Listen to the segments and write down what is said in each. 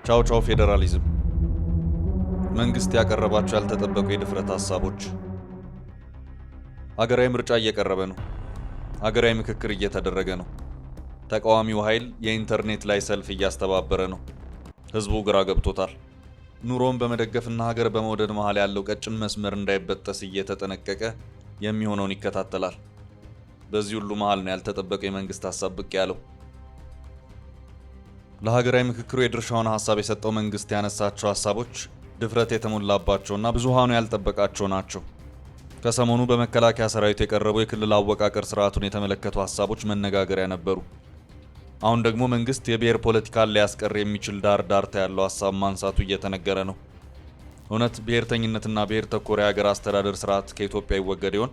ቻው ቻው ፌዴራሊዝም። መንግስት ያቀረባቸው ያልተጠበቁ የድፍረት ሐሳቦች። ሀገራዊ ምርጫ እየቀረበ ነው። ሀገራዊ ምክክር እየተደረገ ነው። ተቃዋሚው ኃይል የኢንተርኔት ላይ ሰልፍ እያስተባበረ ነው። ህዝቡ ግራ ገብቶታል። ኑሮን በመደገፍና ሀገር በመውደድ መሃል ያለው ቀጭን መስመር እንዳይበጠስ እየተጠነቀቀ የሚሆነውን ይከታተላል። በዚህ ሁሉ መሃል ነው ያልተጠበቀ የመንግስት ሐሳብ ብቅ ያለው። ለሀገራዊ ምክክሩ የድርሻውን ሐሳብ የሰጠው መንግስት ያነሳቸው ሐሳቦች ድፍረት የተሞላባቸውና ብዙሃኑ ያልጠበቃቸው ናቸው። ከሰሞኑ በመከላከያ ሰራዊት የቀረቡ የክልል አወቃቀር ስርዓቱን የተመለከቱ ሐሳቦች መነጋገሪያ ነበሩ። አሁን ደግሞ መንግስት የብሔር ፖለቲካን ሊያስቀር የሚችል ዳርዳርታ ያለው ሐሳብ ማንሳቱ እየተነገረ ነው። እውነት ብሔርተኝነትና ብሔር ተኮር የሀገር አስተዳደር ስርዓት ከኢትዮጵያ ይወገድ ይሆን?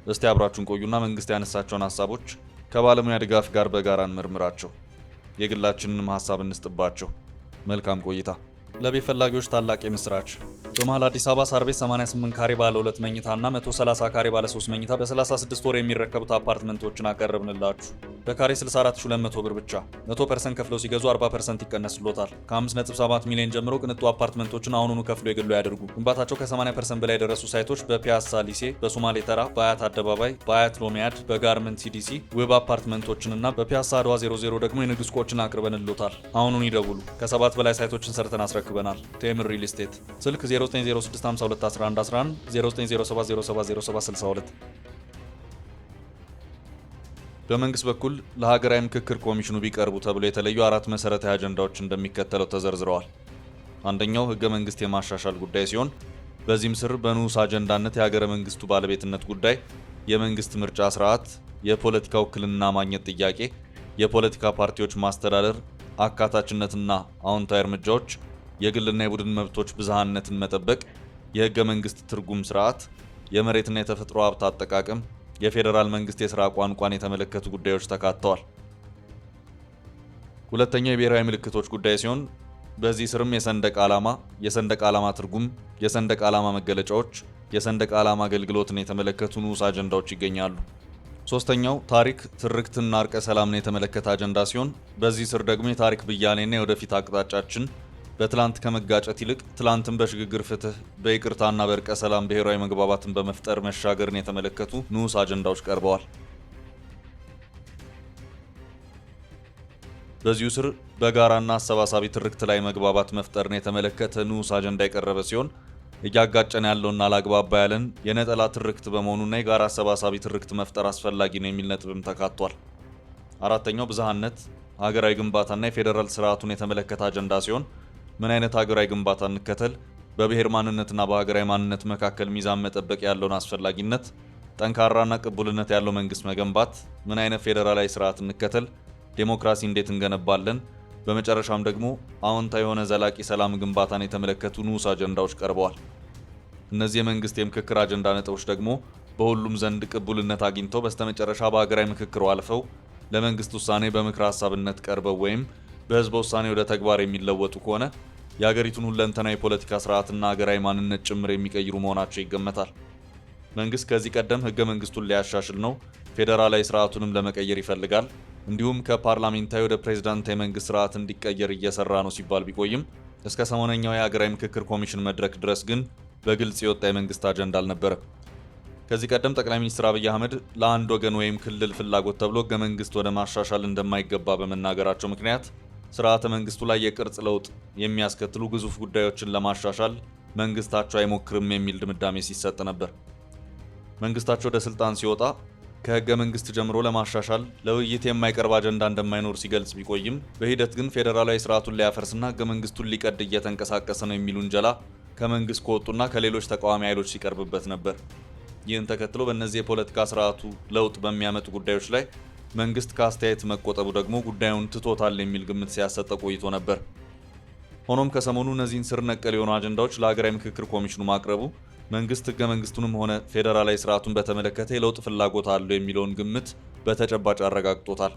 እስቲ አብራችሁን ቆዩና መንግስት ያነሳቸውን ሐሳቦች ከባለሙያ ድጋፍ ጋር በጋራ እንመርምራቸው። የግላችንንም ሐሳብ እንስጥባቸው። መልካም ቆይታ። ለቤት ፈላጊዎች ታላቅ የምስራች! በመሃል አዲስ አበባ ሳር ቤት 88 ካሬ ባለ 2 መኝታና 130 ካሬ ባለ 3 መኝታ በ36 ወር የሚረከቡት አፓርትመንቶችን አቀረብንላችሁ። በካሬ 64200 ብር ብቻ 100% ከፍለው ሲገዙ 40% ይቀነስሎታል። ከ5.7 ሚሊዮን ጀምሮ ቅንጡ አፓርትመንቶችን አሁኑኑ ከፍሎ የግሉ ያድርጉ። ግንባታቸው ከ80% በላይ የደረሱ ሳይቶች በፒያሳ ሊሴ፣ በሶማሌ ተራ፣ በአያት አደባባይ፣ በአያት ሎሚያድ፣ በጋርመንት ሲዲሲ ውብ አፓርትመንቶችንና በፒያሳ አድዋ 00 ደግሞ የንግድ ሱቆችን አቅርበንሎታል። አሁኑኑ ይደውሉ። ከ7 በላይ ሳይቶችን ሰርተን አስረክበናል። ቴምር ሪል ስቴት ስልክ 0906521111 0907070762 በመንግስት በኩል ለሀገራዊ ምክክር ኮሚሽኑ ቢቀርቡ ተብሎ የተለዩ 4 መሰረታዊ አጀንዳዎች እንደሚከተለው ተዘርዝረዋል። አንደኛው ህገ መንግስት የማሻሻል ጉዳይ ሲሆን በዚህም ስር በንዑስ አጀንዳነት የሀገረ መንግስቱ ባለቤትነት ጉዳይ፣ የመንግስት ምርጫ ስርዓት፣ የፖለቲካ ውክልና ማግኘት ጥያቄ፣ የፖለቲካ ፓርቲዎች ማስተዳደር፣ አካታችነትና አዎንታዊ እርምጃዎች፣ የግልና የቡድን መብቶች ብዝሃነትን መጠበቅ፣ የህገ መንግስት ትርጉም ስርዓት፣ የመሬትና የተፈጥሮ ሀብት አጠቃቀም፣ የፌዴራል መንግስት የሥራ ቋንቋን የተመለከቱ ጉዳዮች ተካተዋል። ሁለተኛው የብሔራዊ ምልክቶች ጉዳይ ሲሆን በዚህ ስርም የሰንደቅ ዓላማ፣ የሰንደቅ ዓላማ ትርጉም፣ የሰንደቅ ዓላማ መገለጫዎች፣ የሰንደቅ ዓላማ አገልግሎትን የተመለከቱ ንዑስ አጀንዳዎች ይገኛሉ። ሶስተኛው ታሪክ፣ ትርክትና እርቀ ሰላምን የተመለከተ አጀንዳ ሲሆን በዚህ ስር ደግሞ የታሪክ ብያኔና የወደፊት አቅጣጫችን በትላንት ከመጋጨት ይልቅ ትላንትን በሽግግር ፍትህ፣ በይቅርታና በእርቀ ሰላም ብሔራዊ መግባባትን በመፍጠር መሻገርን የተመለከቱ ንዑስ አጀንዳዎች ቀርበዋል። በዚሁ ስር በጋራና አሰባሳቢ ትርክት ላይ መግባባት መፍጠርን የተመለከተ ንዑስ አጀንዳ የቀረበ ሲሆን እያጋጨን ያለውና አላግባባ ያለን የነጠላ ትርክት በመሆኑና የጋራ አሰባሳቢ ትርክት መፍጠር አስፈላጊ ነው የሚል ነጥብም ተካቷል። አራተኛው ብዝሃነት፣ ሀገራዊ ግንባታና የፌዴራል ስርዓቱን የተመለከተ አጀንዳ ሲሆን ምን አይነት ሀገራዊ ግንባታ እንከተል፣ በብሔር ማንነትና በሀገራዊ ማንነት መካከል ሚዛን መጠበቅ ያለውን አስፈላጊነት፣ ጠንካራና ቅቡልነት ያለው መንግስት መገንባት፣ ምን አይነት ፌዴራላዊ ስርዓት እንከተል፣ ዴሞክራሲ እንዴት እንገነባለን፣ በመጨረሻም ደግሞ አዎንታዊ የሆነ ዘላቂ ሰላም ግንባታን የተመለከቱ ንዑስ አጀንዳዎች ቀርበዋል። እነዚህ የመንግስት የምክክር አጀንዳ ነጥቦች ደግሞ በሁሉም ዘንድ ቅቡልነት አግኝተው በስተመጨረሻ በሀገራዊ ምክክሩ አልፈው ለመንግስት ውሳኔ በምክር ሀሳብነት ቀርበው ወይም በህዝበ ውሳኔ ወደ ተግባር የሚለወጡ ከሆነ የሀገሪቱን ሁለንተናዊ የፖለቲካ ስርዓትና ሀገራዊ ማንነት ጭምር የሚቀይሩ መሆናቸው ይገመታል። መንግስት ከዚህ ቀደም ህገ መንግስቱን ሊያሻሽል ነው፣ ፌዴራላዊ ስርዓቱንም ለመቀየር ይፈልጋል፣ እንዲሁም ከፓርላሜንታዊ ወደ ፕሬዝዳንታዊ መንግስት ስርዓት እንዲቀየር እየሰራ ነው ሲባል ቢቆይም እስከ ሰሞነኛው የሀገራዊ ምክክር ኮሚሽን መድረክ ድረስ ግን በግልጽ የወጣ የመንግስት አጀንዳ አልነበረም። ከዚህ ቀደም ጠቅላይ ሚኒስትር አብይ አህመድ ለአንድ ወገን ወይም ክልል ፍላጎት ተብሎ ህገ መንግስት ወደ ማሻሻል እንደማይገባ በመናገራቸው ምክንያት ስርዓተ መንግስቱ ላይ የቅርጽ ለውጥ የሚያስከትሉ ግዙፍ ጉዳዮችን ለማሻሻል መንግስታቸው አይሞክርም የሚል ድምዳሜ ሲሰጥ ነበር። መንግስታቸው ወደ ስልጣን ሲወጣ ከህገ መንግስት ጀምሮ ለማሻሻል ለውይይት የማይቀርብ አጀንዳ እንደማይኖር ሲገልጽ ቢቆይም በሂደት ግን ፌዴራላዊ ስርዓቱን ሊያፈርስና ህገ መንግስቱን ሊቀድ እየተንቀሳቀሰ ነው የሚል ውንጀላ ከመንግስት ከወጡና ከሌሎች ተቃዋሚ ኃይሎች ሲቀርብበት ነበር። ይህን ተከትሎ በእነዚህ የፖለቲካ ስርዓቱ ለውጥ በሚያመጡ ጉዳዮች ላይ መንግስት ከአስተያየት መቆጠቡ ደግሞ ጉዳዩን ትቶታል የሚል ግምት ሲያሰጠ ቆይቶ ነበር። ሆኖም ከሰሞኑ እነዚህን ስር ነቀል የሆኑ አጀንዳዎች ለሀገራዊ ምክክር ኮሚሽኑ ማቅረቡ መንግስት ህገ መንግስቱንም ሆነ ፌዴራላዊ ስርዓቱን በተመለከተ የለውጥ ፍላጎት አለው የሚለውን ግምት በተጨባጭ አረጋግጦታል።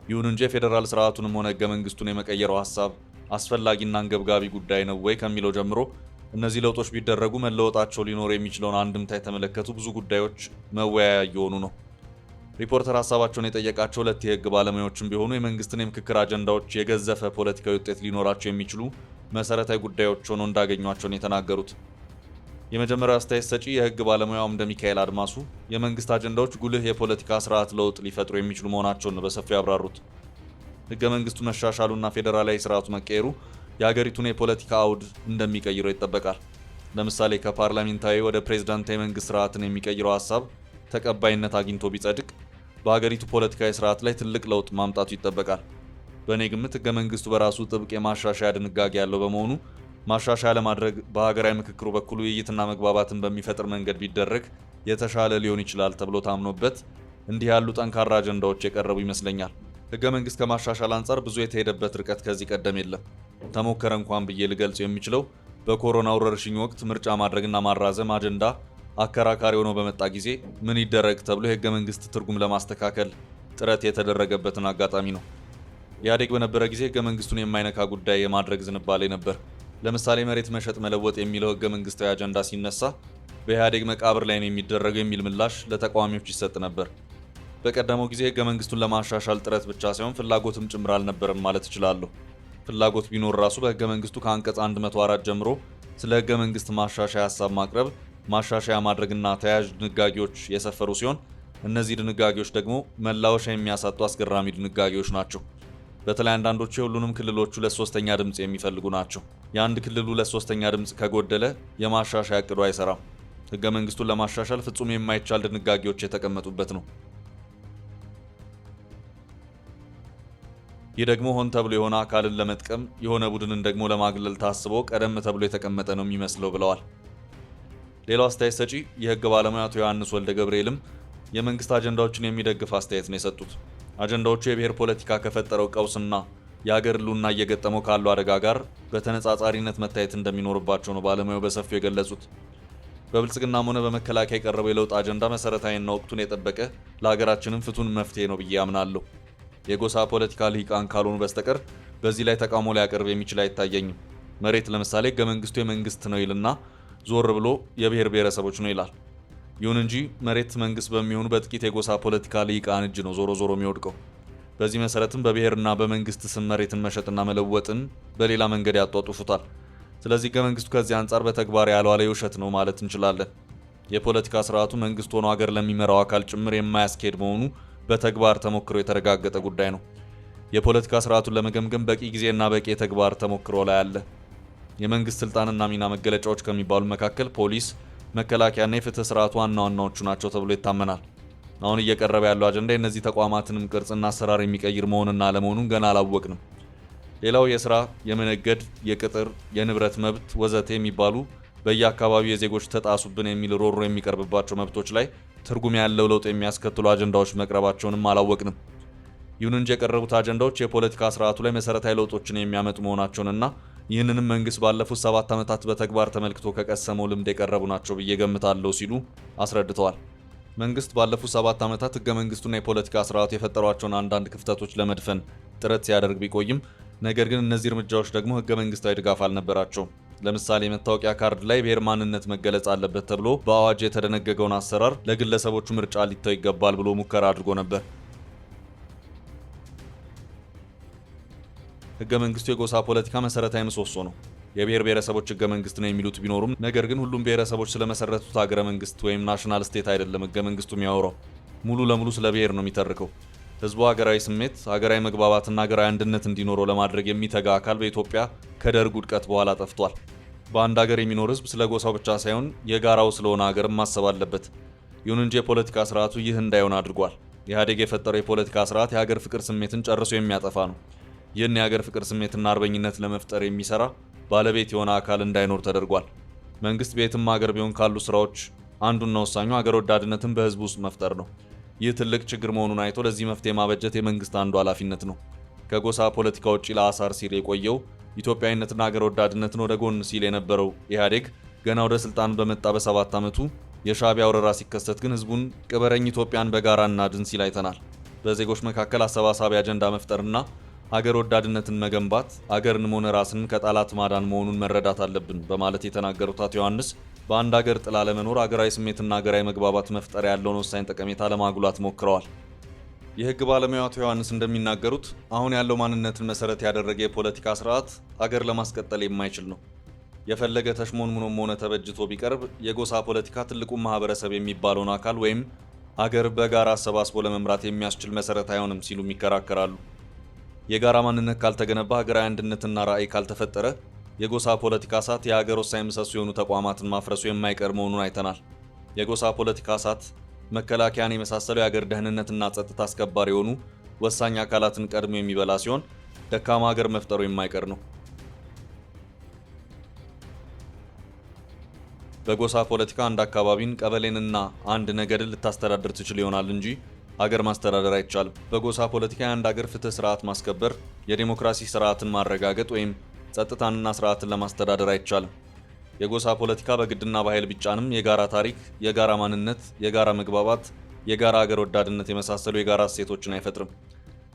ይሁን እንጂ የፌዴራል ስርዓቱንም ሆነ ህገ መንግስቱን የመቀየረው ሀሳብ አስፈላጊና አንገብጋቢ ጉዳይ ነው ወይ ከሚለው ጀምሮ እነዚህ ለውጦች ቢደረጉ መለወጣቸው ሊኖር የሚችለውን አንድምታ የተመለከቱ ብዙ ጉዳዮች መወያያ እየሆኑ ነው። ሪፖርተር ሀሳባቸውን የጠየቃቸው ሁለት የህግ ባለሙያዎችም ቢሆኑ የመንግስትን የምክክር አጀንዳዎች የገዘፈ ፖለቲካዊ ውጤት ሊኖራቸው የሚችሉ መሰረታዊ ጉዳዮች ሆነው እንዳገኟቸው ነው የተናገሩት። የመጀመሪያው አስተያየት ሰጪ የህግ ባለሙያው አምደ ሚካኤል አድማሱ የመንግስት አጀንዳዎች ጉልህ የፖለቲካ ስርዓት ለውጥ ሊፈጥሩ የሚችሉ መሆናቸውን ነው በሰፊው ያብራሩት። ህገ መንግስቱ መሻሻሉና ፌዴራላዊ ስርዓቱ መቀየሩ የሀገሪቱን የፖለቲካ አውድ እንደሚቀይረው ይጠበቃል። ለምሳሌ ከፓርላሜንታዊ ወደ ፕሬዝዳንታዊ መንግስት ስርዓትን የሚቀይረው ሀሳብ ተቀባይነት አግኝቶ ቢጸድቅ በሀገሪቱ ፖለቲካዊ ስርዓት ላይ ትልቅ ለውጥ ማምጣቱ ይጠበቃል። በእኔ ግምት ህገ መንግስቱ በራሱ ጥብቅ የማሻሻያ ድንጋጌ ያለው በመሆኑ ማሻሻያ ለማድረግ በሀገራዊ ምክክሩ በኩል ውይይትና መግባባትን በሚፈጥር መንገድ ቢደረግ የተሻለ ሊሆን ይችላል ተብሎ ታምኖበት እንዲህ ያሉ ጠንካራ አጀንዳዎች የቀረቡ ይመስለኛል። ህገ መንግስት ከማሻሻል አንጻር ብዙ የተሄደበት ርቀት ከዚህ ቀደም የለም። ተሞከረ እንኳን ብዬ ልገልጽ የሚችለው በኮሮና ወረርሽኝ ወቅት ምርጫ ማድረግና ማራዘም አጀንዳ አከራካሪ ሆኖ በመጣ ጊዜ ምን ይደረግ ተብሎ የህገ መንግስት ትርጉም ለማስተካከል ጥረት የተደረገበትን አጋጣሚ ነው። ኢህአዴግ በነበረ ጊዜ ህገ መንግስቱን የማይነካ ጉዳይ የማድረግ ዝንባሌ ነበር። ለምሳሌ መሬት መሸጥ መለወጥ የሚለው ህገ መንግስታዊ አጀንዳ ሲነሳ በኢህአዴግ መቃብር ላይ ነው የሚደረገው የሚል ምላሽ ለተቃዋሚዎች ይሰጥ ነበር። በቀደመው ጊዜ ህገ መንግስቱን ለማሻሻል ጥረት ብቻ ሳይሆን ፍላጎትም ጭምር አልነበረም ማለት እችላለሁ። ፍላጎት ቢኖር ራሱ በህገ መንግስቱ ከአንቀጽ 104 ጀምሮ ስለ ህገ መንግስት ማሻሻያ ሀሳብ ማቅረብ፣ ማሻሻያ ማድረግና ተያያዥ ድንጋጌዎች የሰፈሩ ሲሆን እነዚህ ድንጋጌዎች ደግሞ መላወሻ የሚያሳጡ አስገራሚ ድንጋጌዎች ናቸው። በተለይ አንዳንዶቹ የሁሉንም ክልሎች 2/3 ድምፅ የሚፈልጉ ናቸው። የአንድ ክልል 2/3 ድምፅ ከጎደለ የማሻሻያ እቅዱ አይሰራም። ህገ መንግስቱን ለማሻሻል ፍጹም የማይቻል ድንጋጌዎች የተቀመጡበት ነው። ይህ ደግሞ ሆን ተብሎ የሆነ አካልን ለመጥቀም የሆነ ቡድንን ደግሞ ለማግለል ታስቦ ቀደም ተብሎ የተቀመጠ ነው የሚመስለው ብለዋል። ሌላው አስተያየት ሰጪ የህግ ባለሙያ አቶ ዮሐንስ ወልደ ገብርኤልም የመንግስት አጀንዳዎችን የሚደግፍ አስተያየት ነው የሰጡት። አጀንዳዎቹ የብሔር ፖለቲካ ከፈጠረው ቀውስና የሀገር ህልውና እየገጠመው ካለው አደጋ ጋር በተነጻጻሪነት መታየት እንደሚኖርባቸው ነው ባለሙያው በሰፊው የገለጹት። በብልጽግናም ሆነ በመከላከያ የቀረበው የለውጥ አጀንዳ መሰረታዊና ወቅቱን የጠበቀ ለሀገራችንም ፍቱን መፍትሄ ነው ብዬ አምናለሁ። የጎሳ ፖለቲካ ልሂቃን ካልሆኑ በስተቀር በዚህ ላይ ተቃውሞ ሊያቀርብ የሚችል አይታየኝም። መሬት ለምሳሌ ህገ መንግስቱ የመንግስት ነው ይልና ዞር ብሎ የብሔር ብሔረሰቦች ነው ይላል። ይሁን እንጂ መሬት መንግስት በሚሆኑ በጥቂት የጎሳ ፖለቲካ ልሂቃን እጅ ነው ዞሮ የሚወድቀው። በዚህ መሰረትም በብሔርና በመንግስት ስም መሬትን መሸጥና መለወጥን በሌላ መንገድ ያጧጡፉታል። ስለዚህ ህገ መንግስቱ ከዚህ አንጻር በተግባር ያልዋለ ውሸት ነው ማለት እንችላለን። የፖለቲካ ስርዓቱ መንግስት ሆኖ ሀገር ለሚመራው አካል ጭምር የማያስኬድ መሆኑ በተግባር ተሞክሮ የተረጋገጠ ጉዳይ ነው። የፖለቲካ ስርዓቱን ለመገምገም በቂ ጊዜና በቂ የተግባር ተሞክሮ ላይ አለ። የመንግስት ስልጣንና ሚና መገለጫዎች ከሚባሉ መካከል ፖሊስ፣ መከላከያና የፍትህ ስርዓቱ ዋና ዋናዎቹ ናቸው ተብሎ ይታመናል። አሁን እየቀረበ ያለው አጀንዳ የእነዚህ ተቋማትንም ቅርጽና አሰራር የሚቀይር መሆንና አለመሆኑን ገና አላወቅንም። ሌላው የስራ፣ የመነገድ፣ የቅጥር፣ የንብረት መብት ወዘተ የሚባሉ በየአካባቢው የዜጎች ተጣሱብን የሚል ሮሮ የሚቀርብባቸው መብቶች ላይ ትርጉም ያለው ለውጥ የሚያስከትሉ አጀንዳዎች መቅረባቸውንም አላወቅንም። ይሁን እንጂ የቀረቡት አጀንዳዎች የፖለቲካ ስርዓቱ ላይ መሰረታዊ ለውጦችን የሚያመጡ መሆናቸውንና ይህንንም መንግስት ባለፉት 7 ዓመታት በተግባር ተመልክቶ ከቀሰመው ልምድ የቀረቡ ናቸው ብዬ ገምታለሁ ሲሉ አስረድተዋል። መንግስት ባለፉት 7 ዓመታት ህገ መንግስቱና የፖለቲካ ስርዓቱ የፈጠሯቸውን አንዳንድ ክፍተቶች ለመድፈን ጥረት ሲያደርግ ቢቆይም ነገር ግን እነዚህ እርምጃዎች ደግሞ ህገ መንግስታዊ ድጋፍ አልነበራቸውም። ለምሳሌ የመታወቂያ ካርድ ላይ ብሔር ማንነት መገለጽ አለበት ተብሎ በአዋጅ የተደነገገውን አሰራር ለግለሰቦቹ ምርጫ ሊተው ይገባል ብሎ ሙከራ አድርጎ ነበር። ህገ መንግስቱ የጎሳ ፖለቲካ መሰረታዊ ምሰሶ ነው። የብሔር ብሔረሰቦች ህገ መንግስት ነው የሚሉት ቢኖሩም ነገር ግን ሁሉም ብሔረሰቦች ስለመሰረቱት ሀገረ መንግስት ወይም ናሽናል ስቴት አይደለም ህገ መንግስቱ የሚያወራው። ሙሉ ለሙሉ ስለ ብሔር ነው የሚተርከው። ህዝቡ ሀገራዊ ስሜት፣ ሀገራዊ መግባባትና ሀገራዊ አንድነት እንዲኖረው ለማድረግ የሚተጋ አካል በኢትዮጵያ ከደርግ ውድቀት በኋላ ጠፍቷል። በአንድ ሀገር የሚኖር ህዝብ ስለ ጎሳው ብቻ ሳይሆን የጋራው ስለሆነ ሀገርም ማሰብ አለበት። ይሁን እንጂ የፖለቲካ ስርዓቱ ይህ እንዳይሆን አድርጓል። ኢህአዴግ የፈጠረው የፖለቲካ ስርዓት የሀገር ፍቅር ስሜትን ጨርሶ የሚያጠፋ ነው። ይህን የሀገር ፍቅር ስሜትና አርበኝነት ለመፍጠር የሚሰራ ባለቤት የሆነ አካል እንዳይኖር ተደርጓል። መንግስት በየትም ሀገር ቢሆን ካሉ ስራዎች አንዱና ወሳኙ ሀገር ወዳድነትን በህዝቡ ውስጥ መፍጠር ነው። ይህ ትልቅ ችግር መሆኑን አይቶ ለዚህ መፍትሄ ማበጀት የመንግስት አንዱ ኃላፊነት ነው። ከጎሳ ፖለቲካ ውጪ ለአሳር ሲል የቆየው ኢትዮጵያዊነትና ሀገር ወዳድነትን ወደ ጎን ሲል የነበረው ኢህአዴግ ገና ወደ ስልጣን በመጣ በ7 ዓመቱ የሻዕቢያ ወረራ ሲከሰት ግን ህዝቡን ቅበረኝ ኢትዮጵያን በጋራ እናድን ሲል አይተናል። በዜጎች መካከል አሰባሳቢ አጀንዳ መፍጠርና ሀገር ወዳድነትን መገንባት ሀገርን ሆነ ራስን ከጠላት ማዳን መሆኑን መረዳት አለብን በማለት የተናገሩት አቶ ዮሐንስ በአንድ ሀገር ጥላ ለመኖር ሀገራዊ ስሜትና ሀገራዊ መግባባት መፍጠር ያለውን ወሳኝ ጠቀሜታ ለማጉላት ሞክረዋል። የህግ ባለሙያው አቶ ዮሐንስ እንደሚናገሩት አሁን ያለው ማንነትን መሰረት ያደረገ የፖለቲካ ስርዓት አገር ለማስቀጠል የማይችል ነው። የፈለገ ተሽሞንሙኖም ሆነ ተበጅቶ ቢቀርብ የጎሳ ፖለቲካ ትልቁን ማህበረሰብ የሚባለውን አካል ወይም አገር በጋራ አሰባስቦ ለመምራት የሚያስችል መሰረት አይሆንም ሲሉም ይከራከራሉ። የጋራ ማንነት ካልተገነባ ሀገራዊ አንድነትና ራዕይ ካልተፈጠረ የጎሳ ፖለቲካ እሳት የሀገር ወሳኝ ምሰሶ የሆኑ ተቋማትን ማፍረሱ የማይቀር መሆኑን አይተናል። የጎሳ ፖለቲካ እሳት መከላከያን የመሳሰለው የሀገር ደህንነትና ጸጥታ አስከባሪ የሆኑ ወሳኝ አካላትን ቀድሞ የሚበላ ሲሆን ደካማ ሀገር መፍጠሩ የማይቀር ነው። በጎሳ ፖለቲካ አንድ አካባቢን፣ ቀበሌንና አንድ ነገድን ልታስተዳድር ትችል ይሆናል እንጂ ሀገር ማስተዳደር አይቻልም። በጎሳ ፖለቲካ የአንድ ሀገር ፍትህ ስርዓት ማስከበር፣ የዲሞክራሲ ስርዓትን ማረጋገጥ ወይም ጸጥታንና ስርዓትን ለማስተዳደር አይቻልም። የጎሳ ፖለቲካ በግድና በኃይል ቢጫንም የጋራ ታሪክ፣ የጋራ ማንነት፣ የጋራ መግባባት፣ የጋራ ሀገር ወዳድነት የመሳሰሉ የጋራ እሴቶችን አይፈጥርም።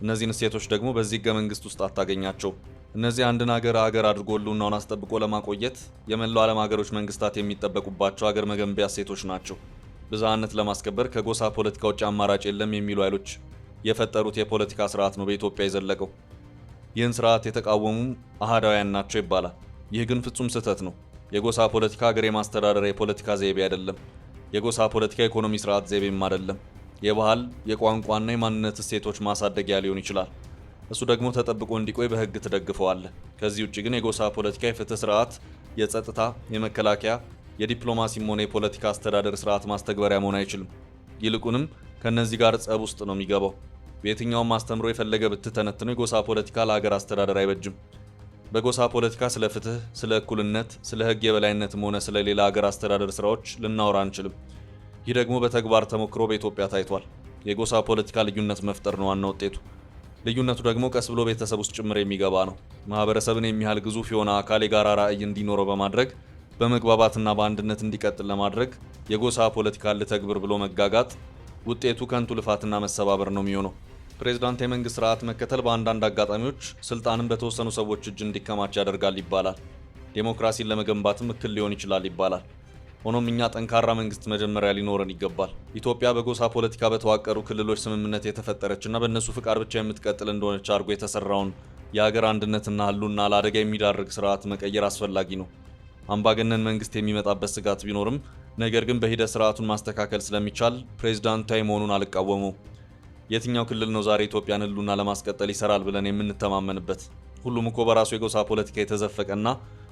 እነዚህን እሴቶች ደግሞ በዚህ ህገ መንግስት ውስጥ አታገኛቸው። እነዚህ አንድን ሀገር አድርጎ ህልውናውን አስጠብቆ ለማቆየት የመላው ዓለም ሀገሮች መንግስታት የሚጠበቁባቸው ሀገር መገንቢያ እሴቶች ናቸው። ብዝሃነት ለማስከበር ከጎሳ ፖለቲካ ውጭ አማራጭ የለም የሚሉ ኃይሎች የፈጠሩት የፖለቲካ ስርዓት ነው በኢትዮጵያ የዘለቀው። ይህን ስርዓት የተቃወሙ አህዳውያን ናቸው ይባላል። ይህ ግን ፍጹም ስህተት ነው። የጎሳ ፖለቲካ ሀገር የማስተዳደር የፖለቲካ ዘይቤ አይደለም። የጎሳ ፖለቲካ ኢኮኖሚ ስርዓት ዘይቤም አይደለም። የባህል የቋንቋና የማንነት እሴቶች ማሳደጊያ ሊሆን ይችላል። እሱ ደግሞ ተጠብቆ እንዲቆይ በህግ ትደግፈዋለህ። ከዚህ ውጭ ግን የጎሳ ፖለቲካ የፍትህ ስርዓት፣ የጸጥታ፣ የመከላከያ፣ የዲፕሎማሲም ሆነ የፖለቲካ አስተዳደር ስርዓት ማስተግበሪያ መሆን አይችልም። ይልቁንም ከነዚህ ጋር ጸብ ውስጥ ነው የሚገባው። በየትኛውም አስተምሮ የፈለገ ብትተነትነው የጎሳ ፖለቲካ ለሀገር አስተዳደር አይበጅም። በጎሳ ፖለቲካ ስለ ፍትህ፣ ስለ እኩልነት፣ ስለ ህግ የበላይነትም ሆነ ስለ ሌላ ሀገር አስተዳደር ስራዎች ልናወራ አንችልም። ይህ ደግሞ በተግባር ተሞክሮ በኢትዮጵያ ታይቷል። የጎሳ ፖለቲካ ልዩነት መፍጠር ነው ዋና ውጤቱ። ልዩነቱ ደግሞ ቀስ ብሎ ቤተሰብ ውስጥ ጭምር የሚገባ ነው። ማህበረሰብን የሚያህል ግዙፍ የሆነ አካል የጋራ ራዕይ እንዲኖረው በማድረግ በመግባባትና በአንድነት እንዲቀጥል ለማድረግ የጎሳ ፖለቲካ ልተግብር ብሎ መጋጋጥ ውጤቱ ከንቱ ልፋትና መሰባበር ነው የሚሆነው። ፕሬዝዳንት የመንግስት ስርዓት መከተል በአንዳንድ አጋጣሚዎች ስልጣንን በተወሰኑ ሰዎች እጅ እንዲከማች ያደርጋል ይባላል። ዴሞክራሲን ለመገንባትም እክል ሊሆን ይችላል ይባላል። ሆኖም እኛ ጠንካራ መንግስት መጀመሪያ ሊኖረን ይገባል። ኢትዮጵያ በጎሳ ፖለቲካ በተዋቀሩ ክልሎች ስምምነት የተፈጠረችና በእነሱ ፍቃድ ብቻ የምትቀጥል እንደሆነች አድርጎ የተሰራውን የሀገር አንድነትና ህልውና ለአደጋ የሚዳርግ ስርዓት መቀየር አስፈላጊ ነው። አምባገነን መንግስት የሚመጣበት ስጋት ቢኖርም ነገር ግን በሂደት ስርዓቱን ማስተካከል ስለሚቻል ፕሬዝዳንታዊ መሆኑን አልቃወመው። የትኛው ክልል ነው ዛሬ ኢትዮጵያን ህልውና ለማስቀጠል ይሰራል ብለን የምንተማመንበት? ሁሉም እኮ በራሱ የጎሳ ፖለቲካ የተዘፈቀና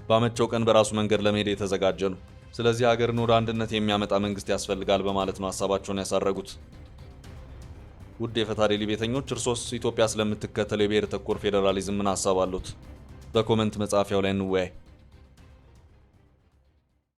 ባመቸው ቀን በራሱ መንገድ ለመሄድ የተዘጋጀ ነው። ስለዚህ ሀገርን ወደ አንድነት የሚያመጣ መንግስት ያስፈልጋል በማለት ነው ሀሳባቸውን ያሳረጉት። ውድ የፈታ ዴይሊ ቤተኞች፣ እርሶስ ኢትዮጵያ ስለምትከተለው የብሔር ተኮር ፌዴራሊዝም ምን ሀሳብ አሉት? በኮመንት መጻፊያው ላይ እንወያይ።